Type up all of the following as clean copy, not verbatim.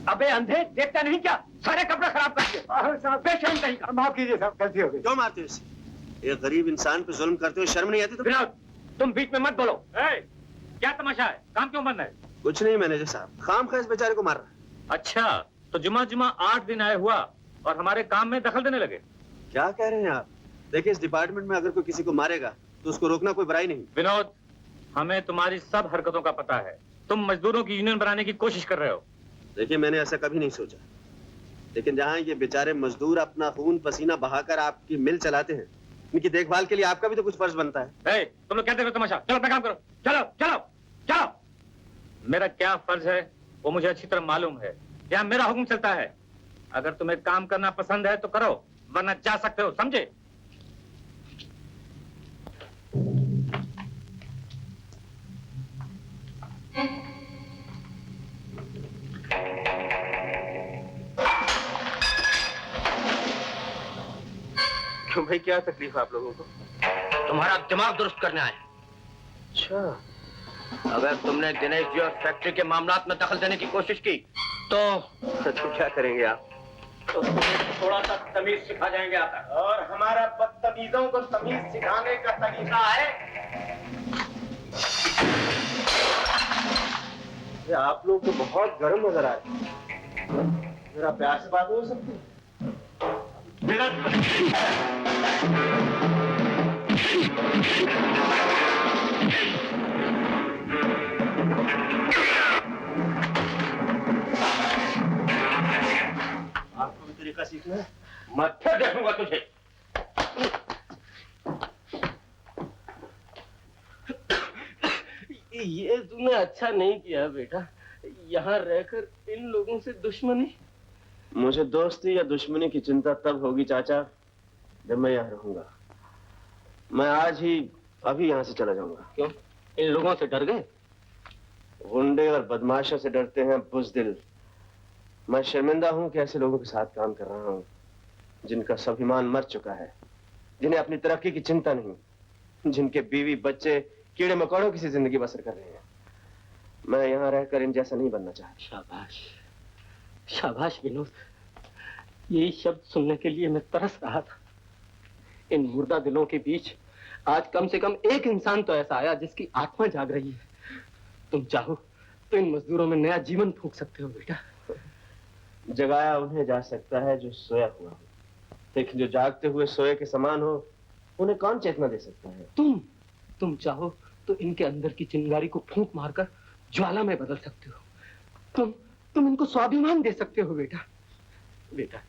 अबे अंधे, देखता नहीं क्या? सारे कपड़े खराब कर दिए। बेशर्म कहीं का। माफ कीजिए साहब, गलती हो गई। क्यों मारते हो इसे? एक गरीब इंसान पे जुल्म करते हुए शर्म नहीं आती? विनोद, तुम बीच में मत बोलो। क्या तमाशा है? काम क्यों बंद है? कुछ नहीं मैनेजर साहब, खामखा इस बेचारे को मार रहा है। अच्छा, तो जुमा 8 दिन आए हुआ और हमारे काम में दखल देने लगे। क्या कह रहे हैं आप? देखिए, इस डिपार्टमेंट में अगर कोई किसी को मारेगा तो उसको रोकना कोई बुराई नहीं। विनोद, हमें तुम्हारी सब हरकतों का पता है। तुम मजदूरों की यूनियन बनाने की कोशिश कर रहे हो। देखिए, मैंने ऐसा कभी नहीं सोचा, लेकिन जहाँ ये बेचारे मजदूर अपना खून पसीना बहाकर आपकी मिल चलाते हैं, इनकी देखभाल के लिए आपका भी तो कुछ फर्ज बनता है। तुम लोग क्या देख रहे हो तमाशा? चलो अपना काम करो। चलो चलो चलो। मेरा क्या फर्ज है वो मुझे अच्छी तरह मालूम है। यहाँ मेरा हुक्म चलता है। अगर तुम्हें काम करना पसंद है तो करो, वरना जा सकते हो, समझे? क्यों भाई, क्या तकलीफ है आप लोगों को? तुम्हारा दिमाग दुरुस्त करना है। अच्छा, अगर तुमने दिनेश जी और फैक्ट्री के मामलात में दखल देने की कोशिश की तो क्या करेंगे आप? तो थोड़ा सा तमीज सिखा जाएंगे आप। और हमारा बदतमीजों को तमीज सिखाने का तरीका है। ये आप लोग तो बहुत गर्म नजर आ रहे हैं। जरा प्यार से बात हो सकती है? आपको भी तरीका सीखना है? मत्थे देखूंगा तुझे। ये तुमने अच्छा नहीं किया बेटा, यहाँ रहकर इन लोगों से दुश्मनी। मुझे दोस्ती या दुश्मनी की चिंता तब होगी चाचा जब मैं यहाँ रहूंगा। मैं आज ही अभी यहाँ से चला जाऊंगा। क्यों? इन लोगों से डर गए? गुंडे और बदमाशों से डरते हैं बुज़दिल। मैं शर्मिंदा हूँ कि ऐसे लोगों के साथ काम कर रहा हूँ जिनका स्वाभिमान मर चुका है, जिन्हें अपनी तरक्की की चिंता नहीं, जिनके बीवी बच्चे कीड़े मकोड़ों की सी जिंदगी बसर कर रहे हैं। मैं यहाँ रहकर इन जैसा नहीं बनना चाहता। शाबाश शाबाश विनोद, यही शब्द सुनने के लिए मैं तरस रहा था। इन मुर्दा दिलों के बीच आज कम से कम एक इंसान तो ऐसा आया जिसकी आत्मा जाग रही है। तुम चाहो तो इन मजदूरों में नया जीवन फूंक सकते हो बेटा। जगाया उन्हें जा सकता है जो सोया हुआ हो, लेकिन जो जागते हुए सोए के समान हो उन्हें कौन चेतना दे सकता है? तुम चाहो तो इनके अंदर की चिंगारी को फूंक मारकर ज्वाला में बदल सकते हो। तुम इनको स्वाभिमान दे सकते हो बेटा। बेटा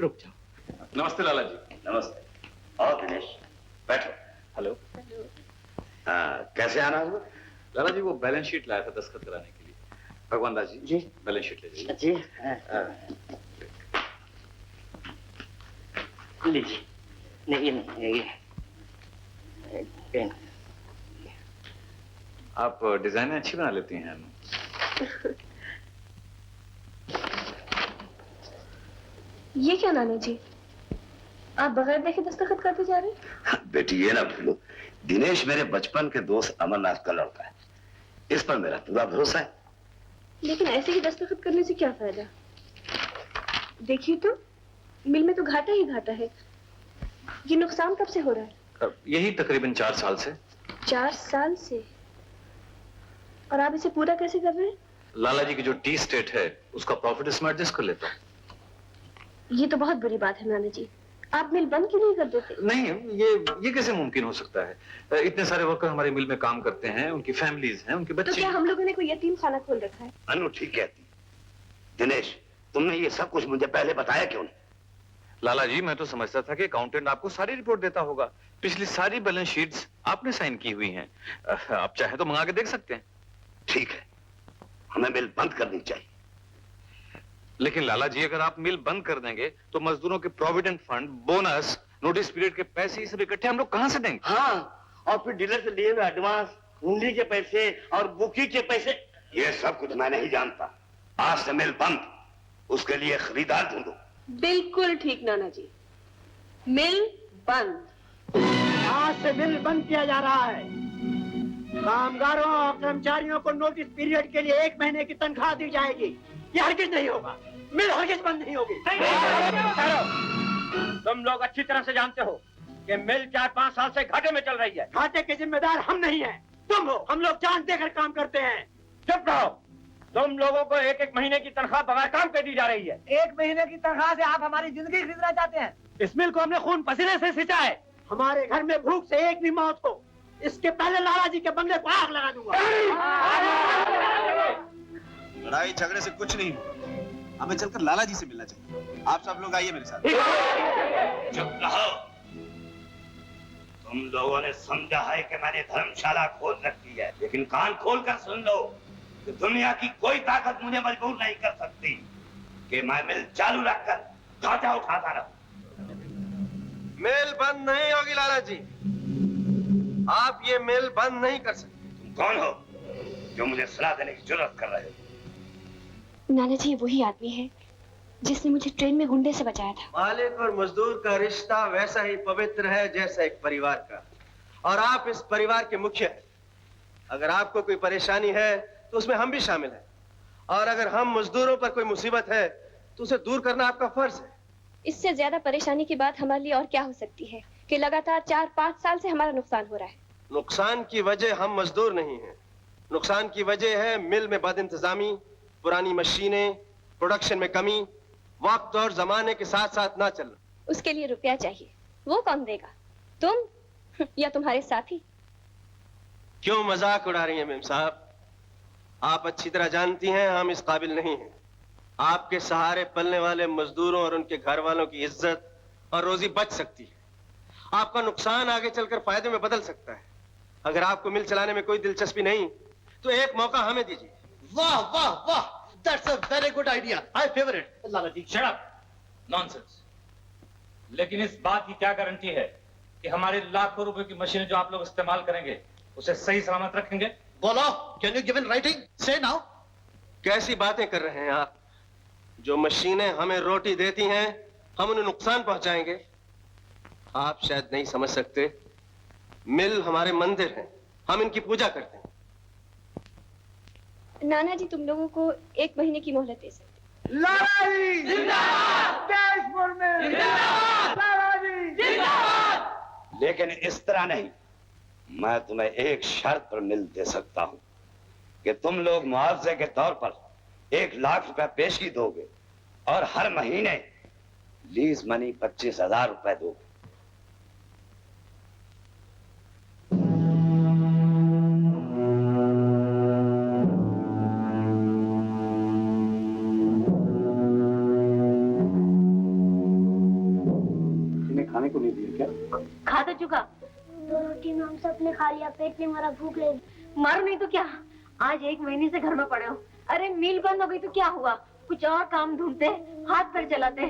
रुक जाओ। नमस्ते लाला जी। नमस्ते। और दिनेश, बैठो। हेलो। कैसे आना हुआ? लाला जी, वो बैलेंस शीट लाया था दस्तखत कराने के लिए। भगवान दास जी, बैलेंस शीट ले जाइए। जी लीजिए। नहीं पेन। आप डिजाइन अच्छी बना लेती हैं। ये क्या नाना जी, आप बगैर देखे दस्तखत करते जा रहे हैं? बेटी, ये ना भूलो, दिनेश मेरे बचपन के दोस्त अमरनाथ का लड़का है। इस पर मेरा पूरा भरोसा है। लेकिन ऐसे ही दस्तखत करने से क्या फायदा? देखिए तो, मिल में तो घाटा ही घाटा है। ये नुकसान कब से हो रहा है? यही तकरीबन 4 साल से। 4 साल से? और आप इसे पूरा कैसे कर रहे हैं? लाला जी की जो टी स्टेट है उसका प्रॉफिट इसमें एडजस्ट कर लेता हूँ। ये तो बहुत बुरी बात है नाना जी। आप मिल बंद क्यों नहीं कर देते? नहीं, ये कैसे मुमकिन हो सकता है? इतने सारे वर्कर हमारे मिल में काम करते हैं, उनकी फैमिलीज हैं, उनके तो बच्चे। क्या हम लोगों ने कोई यतीम खाना खोल रखा है? अनु ठीक कहती। दिनेश, तुमने ये सब कुछ मुझे पहले बताया क्यों नहीं? लाला जी, मैं तो समझता था कि अकाउंटेंट आपको सारी रिपोर्ट देता होगा। पिछली सारी बैलेंस शीट्स आपने साइन की हुई हैं। आप चाहे तो मंगा के देख सकते हैं। ठीक है, हमें मिल बंद करनी चाहिए। लेकिन लाला जी, अगर आप मिल बंद कर देंगे तो मजदूरों के provident fund, bonus, notice period के पैसे ये सब इकट्ठे हम लोग कहां से देंगे? हाँ, और फिर डीलर से लिए हुए एडवांस, हुंडी के पैसे और बुकी के पैसे। ये सब कुछ मैं नहीं जानता। आज से मिल बंद, उसके लिए खरीदार ढूंढो। बिल्कुल ठीक नाना जी, मिल बंद। आज से मिल बंद किया जा रहा है। कामगारों और कर्मचारियों को नोटिस पीरियड के लिए 1 महीने की तनख्वाह दी जाएगी। ये हरगिज नहीं होगा, मिल हरगिज बंद नहीं होगी। तुम लोग अच्छी तरह से जानते हो कि मिल 4-5 साल से घाटे में चल रही है। घाटे के जिम्मेदार हम नहीं हैं, तुम हो। हम लोग जान देकर काम करते हैं। चुप रहो। तुम लोगों को 1-1 महीने की तनख्वाह बगैर काम के दी जा रही है। 1 महीने की तनख्वाह से आप हमारी जिंदगी खरीदना चाहते हैं? इस मिल को हमने खून पसीने से सिंचा है। हमारे घर में भूख से एक भी मौत हो, इसके पहले लाला जी के बंगले को आग लगा दूंगा। लड़ाई झगड़े से कुछ नहीं होगा, हमें चलकर लाला जी से मिलना चाहिए। आप सब लोग आइए मेरे साथ। चुप रहो। तुम लोगों ने समझा है कि मैंने धर्मशाला खोल रखी है, लेकिन कान खोल कर सुन लो कि दुनिया की कोई ताकत मुझे मजबूर नहीं कर सकती कि मैं मिल चालू रखकर घाटा उठाता रहूं। मिल बंद नहीं होगी लाला जी, आप ये मिल बंद नहीं कर सकते। तुम कौन हो जो मुझे सलाह देने की जरूरत कर रहे हो? नाना जी, ये वही आदमी है जिसने मुझे ट्रेन में गुंडे से बचाया था। मालिक और मजदूर का रिश्ता वैसा ही पवित्र है जैसा एक परिवार का, और आप इस परिवार के मुखिया हैं। अगर आपको कोई परेशानी है तो उसमें हम भी शामिल हैं, और अगर हम मजदूरों पर कोई मुसीबत है तो उसे दूर करना आपका फर्ज है। इससे ज्यादा परेशानी की बात हमारे लिए और क्या हो सकती है कि लगातार 4-5 साल से हमारा नुकसान हो रहा है। नुकसान की वजह हम मजदूर नहीं हैं, नुकसान की वजह है मिल में बदइंतजामी, पुरानी मशीनें, प्रोडक्शन में कमी, वक्त और जमाने के साथ साथ ना चलना। उसके लिए रुपया चाहिए, वो कौन देगा? तुम या तुम्हारे साथी? क्यों मजाक उड़ा रही हैं मेम साहब? आप अच्छी तरह जानती हैं हम इस काबिल नहीं हैं। आपके सहारे पलने वाले मजदूरों और उनके घर वालों की इज्जत और रोजी बच सकती है। आपका नुकसान आगे चलकर फायदे में बदल सकता है। अगर आपको मिल चलाने में कोई दिलचस्पी नहीं तो एक मौका हमें दीजिए। वाह वाह वाह, that's a very good idea, I favour it. Lala ji, shut up, nonsense. लेकिन इस बात की क्या गारंटी है कि हमारे लाखों रुपए की मशीनें जो आप लोग इस्तेमाल करेंगे उसे सही सलामत रखेंगे? बोलो, can you give in writing? से नाउ। कैसी बातें कर रहे हैं आप? जो मशीनें हमें रोटी देती हैं हम उन्हें नुकसान पहुंचाएंगे? आप शायद नहीं समझ सकते, मिल हमारे मंदिर हैं, हम इनकी पूजा करते हैं। नाना जी, तुम लोगों को 1 महीने की मोहलत दे सकते। लाला जी जिंदाबाद! देशपुर में जिंदाबाद! लाला जी जिंदाबाद! लेकिन इस तरह नहीं। मैं तुम्हें एक शर्त पर मिल दे सकता हूं कि तुम लोग मुआवजे के तौर पर 1 लाख रुपए पेशी दोगे और हर महीने लीज मनी 25,000 रुपए दोगे। खाने को नहीं दिया क्या? खा तो चुका। 2 रोटी में हम सब ने खा लिया, पेट नहीं मारा, भूख लगी। मर नहीं तो क्या, आज 1 महीने से घर में पड़े हो। अरे मिल बंद हो गई तो क्या हुआ, कुछ और काम ढूंढते, हाथ पैर चलाते।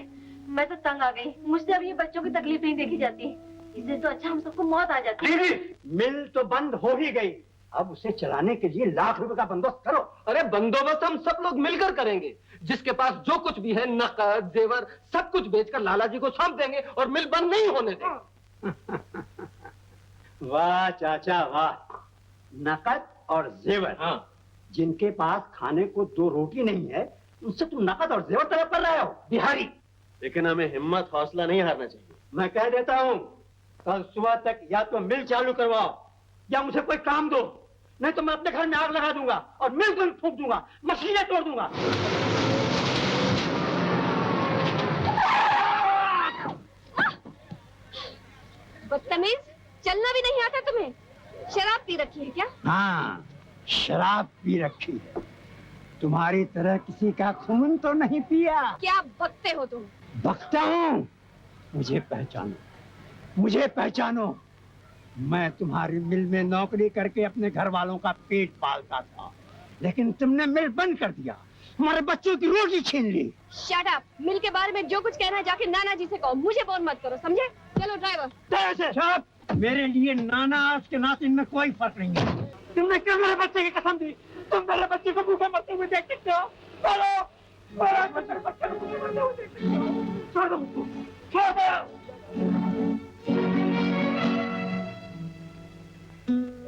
मैं तो तंग आ गई, मुझसे अब ये बच्चों की तकलीफ नहीं देखी जाती। इससे तो अच्छा हम सबको मौत आ जाती। मिल तो बंद हो ही गई, अब उसे चलाने के लिए लाख रुपए का बंदोबस्त करो। अरे बंदोबस्त हम सब लोग मिलकर करेंगे। जिसके पास जो कुछ भी है, नकद जेवर सब कुछ बेचकर लाला जी को सौंप देंगे और मिल बंद नहीं होने देंगे। वाह चाचा वाह, नकद और जेवर। हाँ। जिनके पास खाने को 2 रोटी नहीं है उनसे तुम नकद और जेवर तलब कर रहे हो बिहारी। लेकिन हमें हिम्मत हौसला नहीं हारना चाहिए। मैं कह देता हूँ, कल सुबह तक या तो मिल चालू करवाओ या मुझे कोई काम दो, नहीं तो मैं अपने घर में आग लगा दूंगा और मिल को फूंक दूंगा, मशीनें तोड़ दूंगा। बदतमीज, चलना भी नहीं आता तुम्हें? शराब पी रखी है क्या? हाँ, शराब पी रखी है। तुम्हारी तरह किसी का खून तो नहीं पिया। क्या बकते हो तुम? बकता हूँ? मुझे पहचानो, मुझे पहचानो। मैं तुम्हारी मिल में नौकरी करके अपने घर वालों का पेट पालता था, लेकिन तुमने मिल बंद कर दिया, हमारे बच्चों की रोटी छीन ली। शट अप, मिल के बारे में जो कुछ कहना है जाके नाना जी से कहो, मुझे फोन मत करो, समझे? चलो ड्राइवर। मेरे लिए नाना उसके नाते इनमें कोई फर्क नहीं है। तुमने क्यों मेरे बच्चे की कसम दी? तुम मेरे बच्चे को भूखे मरते हुए देख सकते हो? बोलो, मेरे बच्चे को भूखे मरते हुए देख सकते हो? छोड़ दो मुझको, छोड़ दो।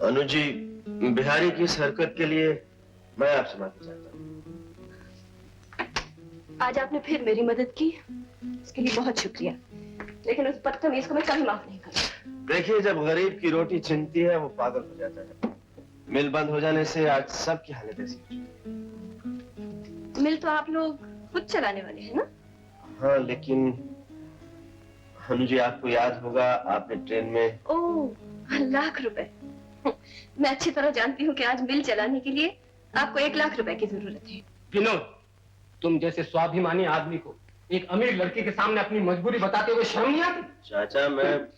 अनुज जी, बिहारी की इस हरकत के लिए मैं आपसे माफी चाहता हूँ। आज आपने फिर मेरी मदद की, इसके लिए बहुत शुक्रिया। लेकिन उस बदतमीज को मैं कभी माफ नहीं करूंगी। देखिए, जब गरीब की रोटी छिनती है वो पागल हो जाता है। मिल बंद हो जाने से आज सबकी हालत ऐसी हो चुकी है। मिल तो आप लोग खुद चलाने वाले हैं ना? हाँ, लेकिन हम जी, आपको याद होगा आपने ट्रेन में। ओह, लाख रुपए। मैं अच्छी तरह जानती हूँ कि आज मिल चलाने के लिए आपको 1 लाख रुपए की जरूरत है। विनोद, तुम जैसे स्वाभिमानी आदमी को एक अमीर लड़की के सामने अपनी मजबूरी बताते हुए शर्म नहीं आती? चाचा, मैं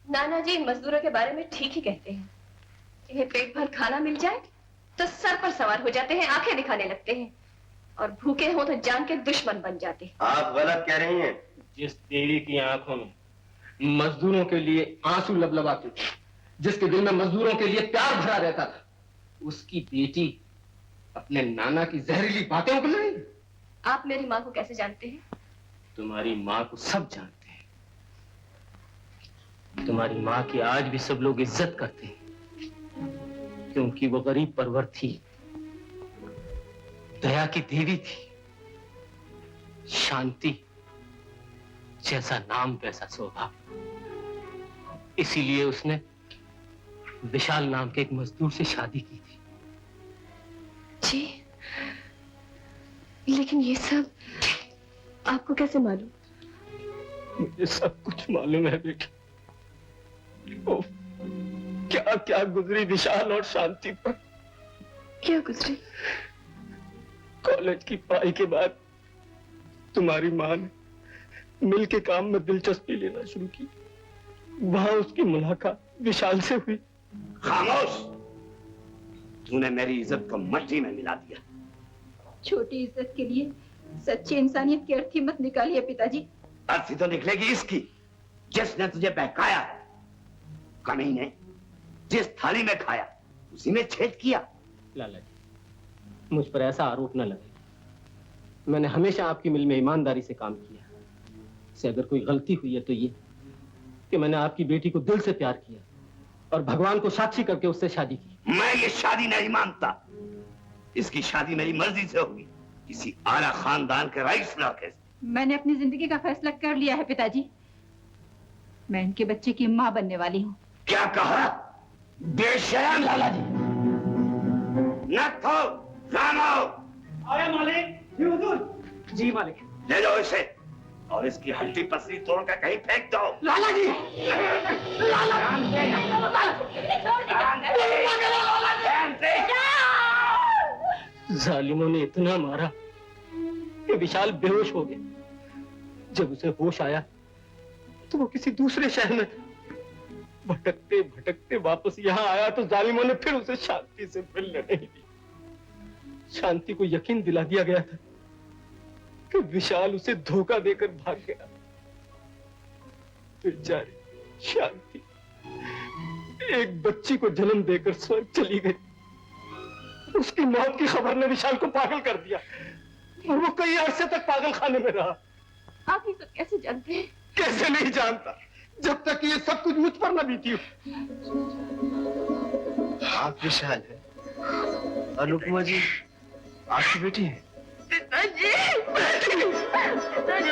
नाना जी मजदूरों के बारे में ठीक ही कहते हैं। इन्हें पेट भर खाना मिल जाए तो सर पर सवार हो जाते हैं, आंखें दिखाने लगते हैं, और भूखे हो तो जान के दुश्मन बन जाते हैं। आप गलत कह रही हैं। जिस देवी की आंखों में मजदूरों के लिए आंसू लबलबाते थे, जिसके दिल में मजदूरों के लिए प्यार भरा रहता था, उसकी बेटी अपने नाना की जहरीली बातें उगल रही। आप मेरी माँ को कैसे जानते हैं? तुम्हारी माँ को सब जानते हैं। तुम्हारी माँ की आज भी सब लोग इज्जत करते हैं, क्योंकि वो गरीब परवर थी, दया की देवी थी, शांति जैसा नाम वैसा स्वभाव। इसीलिए उसने विशाल नाम के एक मजदूर से शादी की थी। जी, लेकिन ये सब आपको कैसे मालूम? मुझे सब कुछ मालूम है बेटा। ओ, क्या क्या गुजरी विशाल और शांति पर। क्या गुजरी? कॉलेज की पढ़ाई के बाद तुम्हारी माँ ने मिल के काम में दिलचस्पी लेना शुरू की। वहां उसकी मुलाकात विशाल से हुई। खामोश! तूने मेरी इज्जत को मट्टी में मिला दिया। छोटी इज्जत के लिए सच्ची इंसानियत की अर्थी मत निकालिए पिताजी। अर्थी तो निकलेगी इसकी जिसने तुझे बहकाया है। कमीने, जिस थाली में खाया उसी में छेद किया। लाला जी, मुझ पर ऐसा आरोप न लगे। मैंने हमेशा आपकी मिल में ईमानदारी से काम किया। से अगर कोई गलती हुई है तो ये कि मैंने आपकी बेटी को दिल से प्यार किया और भगवान को साक्षी करके उससे शादी की। मैं ये शादी नहीं मानता। इसकी शादी मेरी मर्जी से होगी, किसी आला खानदान के रईस लड़के से। मैंने अपनी जिंदगी का फैसला कर लिया है पिताजी। मैं इनके बच्चे की माँ बनने वाली हूँ। क्या कहा? बेशरम! लाला जी, न तो रामो! अरे मालिक! जी हुजूर। जी मालिक। ले लो इसे और इसकी हड्डी पसली तोड़कर कहीं फेंक दो। लाला जी! जालिमों ने इतना मारा कि विशाल बेहोश हो गया। जब उसे होश आया तो वो किसी दूसरे शहर में था। भटकते भटकते वापस यहाँ आया तो जालिमों ने फिर उसे शांति से मिलने नहीं दी। शांति को यकीन दिला दिया गया था कि विशाल उसे धोखा देकर भाग गया। बेचारी शांति एक बच्ची को जन्म देकर स्वर्ग चली गई। उसकी मौत की खबर ने विशाल को पागल कर दिया और वो कई अरसे तक पागल खाने में रहा। आप ये सब कैसे जानते हैं? कैसे नहीं जानता, जब तक ये सब कुछ मुझ पर न बीती हो। आप विशाल है, अनुपमा जी आपकी बेटी है। पिताजी! पिताजी!